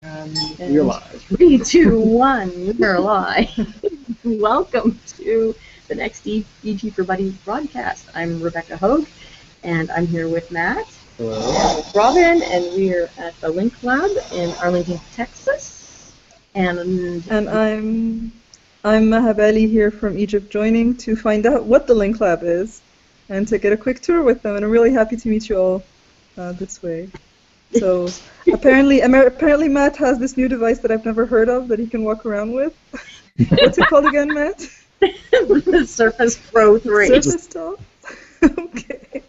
And we're live. 3, 2, 1, we're live. Welcome to the next EG for Buddies broadcast. I'm Rebecca Hogue, and I'm here with Matt. Hello. And with Robin, and we're at the Link Lab in Arlington, Texas. And I'm Mahabali here from Egypt, joining to find out what the Link Lab is and to get a quick tour with them. And I'm really happy to meet you all this way. So apparently Matt has this new device that I've never heard of that he can walk around with. What's it called again, Matt? the Surface Pro 3. Surface Talk? Okay.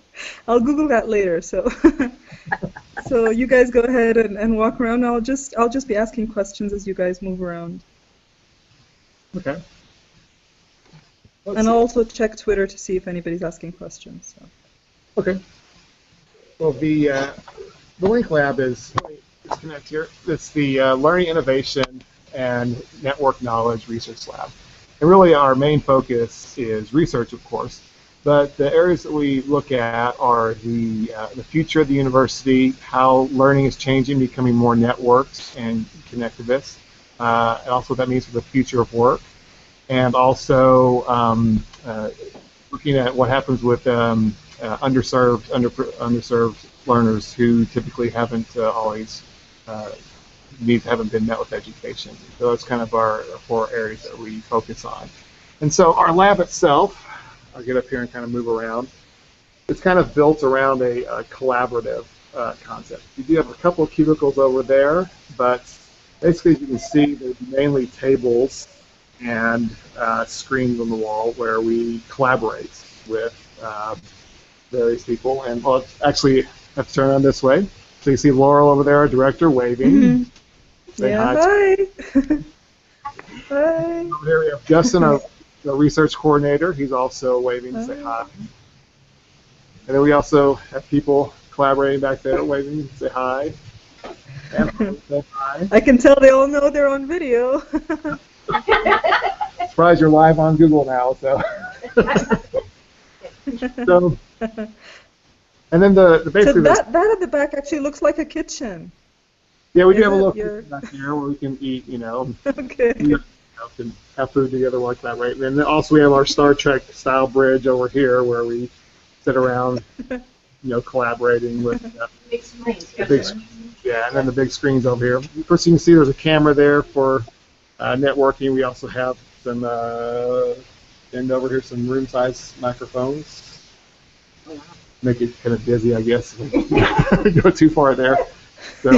I'll Google that later. So you guys go ahead and walk around. I'll just be asking questions as you guys move around. Okay. And I'll also check Twitter to see if anybody's asking questions. So. Okay. Well, the Link Lab is, let's connect here. It's the Learning Innovation and Network Knowledge Research Lab. And really our main focus is research, of course, but the areas that we look at are the future of the university, how learning is changing, becoming more networked and connectivist, and also that means for the future of work, and also looking at what happens with underserved learners who typically haven't always haven't been met with education. So that's kind of our 4 areas that we focus on. And so our lab itself, I'll get up here and kind of move around. It's kind of built around a collaborative concept. You do have a couple of cubicles over there, but basically you can see there's mainly tables and screens on the wall where we collaborate with various people. And well, actually, I have to turn on this way. So you see Laurel over there, our director, waving. Mm-hmm. Say yeah, hi. Hi. Over here we have Justin, our research coordinator. He's also waving to say hi. And then we also have people collaborating back there, waving to say hi. And say hi. I can tell they all know they're on video. Surprise, you're live on Google now, so. So, and then the basically so that at the back actually looks like a kitchen. Yeah, we do have a little kitchen back here where we can eat, Okay. And have food together like that, right? And then also we have our Star Trek style bridge over here where we sit around, collaborating with Big screens. and then the big screens over here. First, you can see there's a camera there for networking. We also have some and over here some room-size microphones. Make it kind of busy, I guess. Go too far there. So,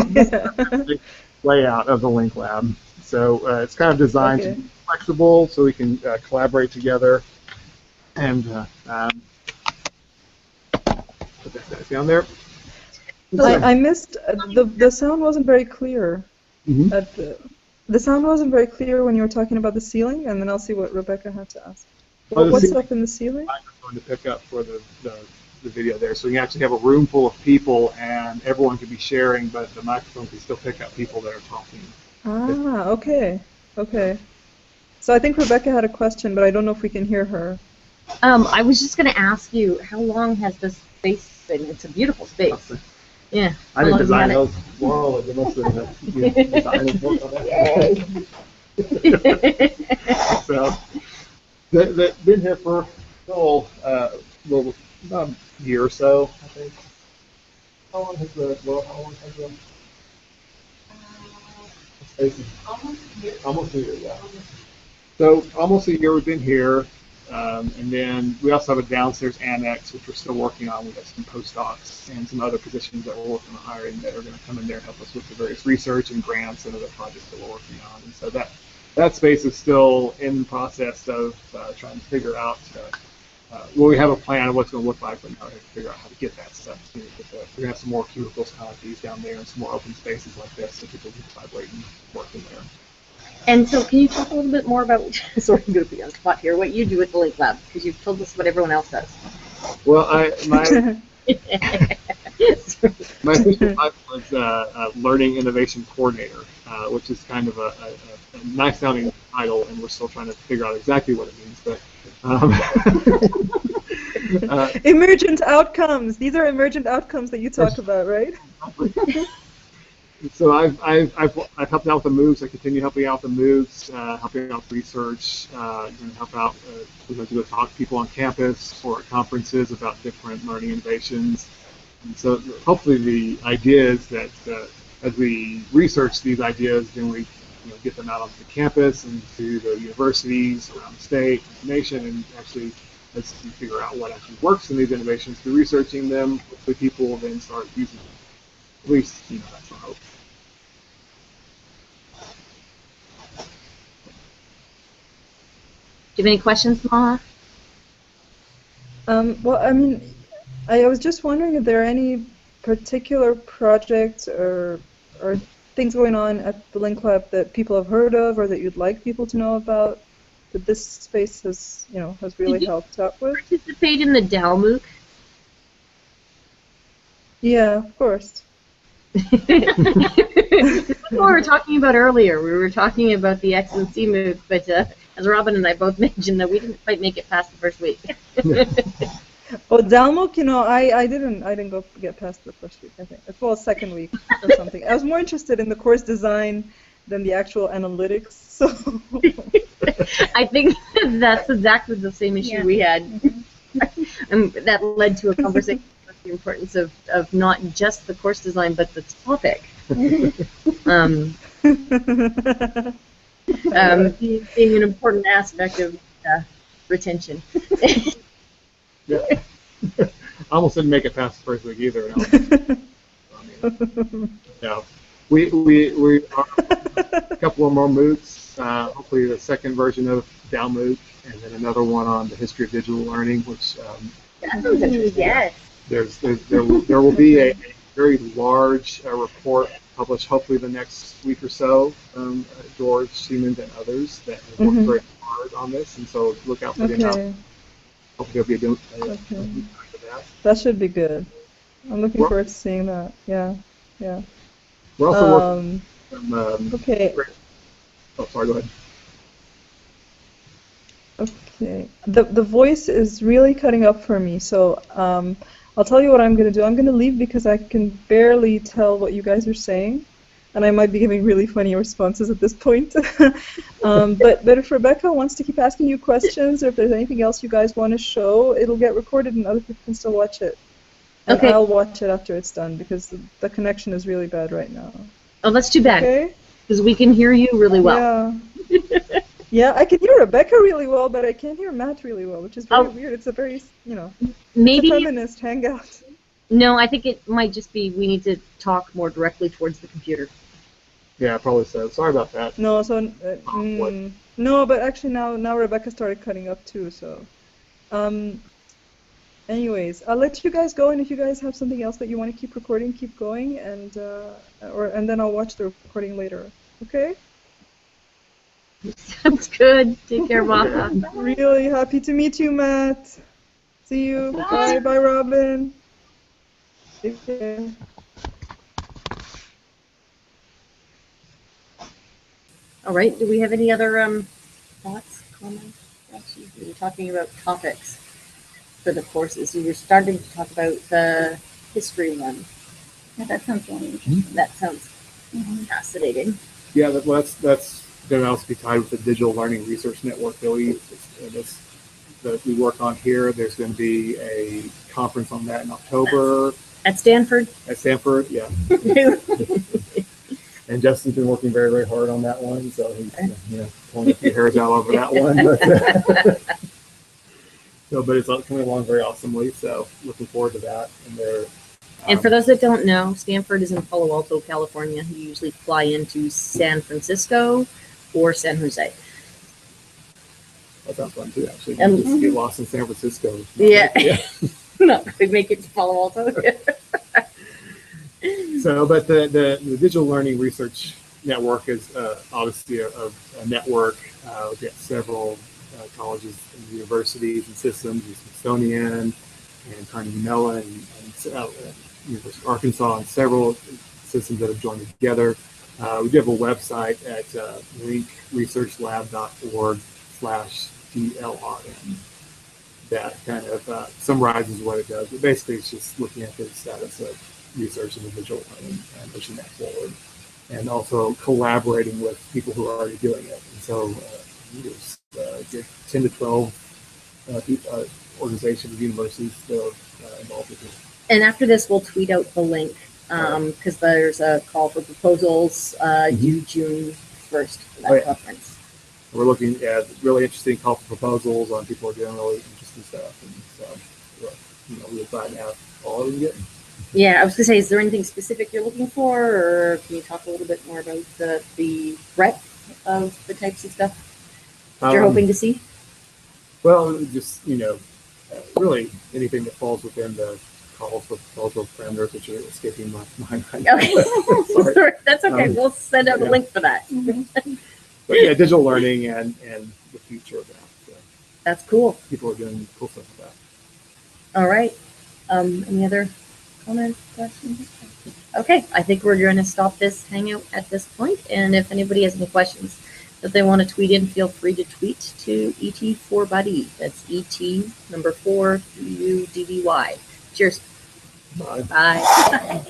layout of the Link Lab. So it's kind of designed to be flexible, so we can collaborate together. And put that down there. I missed the sound wasn't very clear. Mm-hmm. The sound wasn't very clear when you were talking about the ceiling, and then I'll see what Rebecca had to ask. What's up in the ceiling? Microphone to pick up for the video there. So you actually have a room full of people, and everyone can be sharing, but the microphone can still pick up people that are talking. Ah, okay. So I think Rebecca had a question, but I don't know if we can hear her. I was just going to ask you, how long has this space been? It's a beautiful space. Yeah. I didn't design those. Laurel is most of the design book on that. So they've been here for about a year or so, I think. How long has the space? Almost a year, yeah. So almost a year we've been here, and then we also have a downstairs annex, which we're still working on. We have some postdocs and some other positions that we're working on hiring that are going to come in there and help us with the various research and grants and other projects that we're working on. And so that space is still in the process of trying to figure out. We have a plan of what's going to look like, but now we have to figure out how to get that stuff. We're going to have some more cubicles kind of like these down there and some more open spaces like this so people can collaborate and work in there. And so can you talk a little bit more about, sorry, I'm going to be on the spot here, what you do at the Link Lab, because you've told us what everyone else does. Well, my official title is Learning Innovation Coordinator, which is kind of a nice sounding title, and we're still trying to figure out exactly what it means. But emergent outcomes. These are emergent outcomes that you talk about, right? So I've helped out with the moves. I continue helping out with the moves, helping out with research, and help out. We're going to go talk to people on campus or at conferences about different learning innovations. And so hopefully the idea is that as we research these ideas, then we get them out onto the campus and to the universities around the state, the nation, and actually as we figure out what actually works in these innovations through researching them, hopefully people will then start using them. At least, that's our hope. Do you have any questions, Mala? Well, I mean, I was just wondering if there are any particular projects or things going on at the Link Lab that people have heard of or that you'd like people to know about that this space has, has really helped out with? Participate in the DAO MOOC? Yeah, of course. This is what we were talking about earlier. We were talking about the X and C MOOC, but as Robin and I both mentioned, that we didn't quite make it past the first week. Oh, DAO MOOC, I didn't go get past the first week, I think. Well, second week or something. I was more interested in the course design than the actual analytics, so. I think that's exactly the same issue we had. And that led to a conversation about the importance of not just the course design, but the topic. Being an important aspect of retention. Yeah. I almost didn't make it past the first week either. No. We are a couple of more MOOCs, hopefully the second version of DAO MOOC, and then another one on the history of digital learning, which That sounds interesting. Yes. there will be a very large report published hopefully the next week or so from George Siemens and others that have worked very hard on this, and so look out for the announcement. Hopefully there'll be a for that. That should be good. I'm looking forward to seeing that. Yeah. We're also working on, okay. Oh, sorry, go ahead. Okay. The voice is really cutting up for me, so I'll tell you what I'm going to do. I'm going to leave because I can barely tell what you guys are saying, and I might be giving really funny responses at this point. But if Rebecca wants to keep asking you questions, or if there's anything else you guys want to show, it'll get recorded and other people can still watch it. And Okay. I'll watch it after it's done because the connection is really bad right now. Oh, that's too bad. Okay? Because we can hear you really well. Yeah. Yeah, I can hear Rebecca really well, but I can't hear Matt really well, which is very weird. It's a very, Maybe. it's a feminist hangout. No, I think it might just be we need to talk more directly towards the computer. Yeah, probably so. Sorry about that. No, so no, but actually now Rebecca started cutting up too. So, anyways, I'll let you guys go, and if you guys have something else that you want to keep recording, keep going, and then I'll watch the recording later. Okay? Sounds good. Take care, Maha. Really happy to meet you, Matt. See you. Bye, bye, Robin. Take care. All right. Do we have any other thoughts, comments? Actually, we were talking about topics for the courses. We were starting to talk about the history one. Yeah, that sounds really interesting. That sounds fascinating. Yeah, that's going to also be tied with the Digital Learning Research Network that we work on here. There's going to be a conference on that in October. At Stanford? At Stanford, yeah. And Justin's been working very, very hard on that one, so he's pulling a few hairs out over that one. But it's coming along very awesomely, so looking forward to that. And for those that don't know, Stanford is in Palo Alto, California. You usually fly into San Francisco or San Jose. That sounds fun too, actually. And just get lost in San Francisco. Yeah. Not quite make it to Palo Alto. So, but the Digital Learning Research Network is obviously a network. We've got several colleges and universities and systems, the Smithsonian and Carnegie Mellon and University of Arkansas, and several systems that have joined together. We do have a website at linkresearchlab.org/DLRN that kind of summarizes what it does. But basically, it's just looking at the status of research in the digital learning and pushing that forward. and also collaborating with people who are already doing it. And so there's get 10 to 12 organizations, universities that are involved with it. And after this, we'll tweet out the link because there's a call for proposals due June 1st for that Oh, yeah. conference. We're looking at really interesting call for proposals on people who are doing really interesting stuff. And so, we're glad to have all of them get. Yeah, I was going to say, is there anything specific you're looking for, or can you talk a little bit more about the breadth of the types of stuff that you're hoping to see? Well, just, really anything that falls within the calls for proposal parameters, which are escaping my mind right now. Okay, Sorry. that's okay. We'll send out a yeah. link for that. But yeah, digital learning and the future of that. So That's cool. people are doing cool stuff with that. All right. Any other comments, questions? Okay, I think we're going to stop this hangout at this point. And if anybody has any questions that they want to tweet in, feel free to tweet to ET4Buddy. That's ET number 4 UDDY. Cheers. Bye. Bye.